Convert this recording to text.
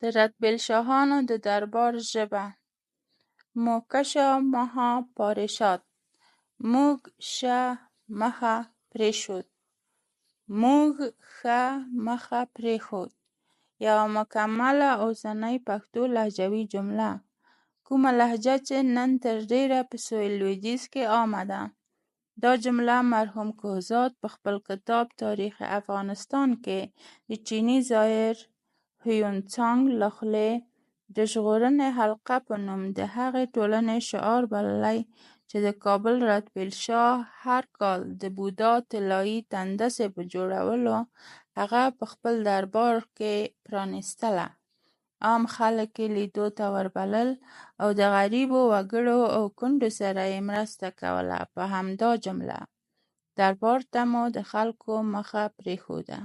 د رتبیل شاهانو د دربار ژبه موکشه مها پارشاد موږ شه مخه پرېښود موږ ښه مخه پرېښود یوه مکمله اوسنۍ پښتو لهجوي جمله کومه لهجه چې نن تر ډېره په سویل لویدیځ کې عامه ده. دا جمله مرحوم کوهزاد په خپل کتاب تاریخ افغانستان کې د چیني زایر هیونتسانګ له خولې د ژغورنې حلقه په نوم د هغې ټولنې شعار بللی چې د کابل رتبیل شاه هر کال د بودا طلایي تندسې په جوړولو هغه په خپل دربار کې پرانیستله. عام خلک یې لیدو ته وربلل او د غریبو وګړو او کونډو سره یې مرسته کوله. په همدا جمله دربار ته مو د خلکو مخه پرېښوده.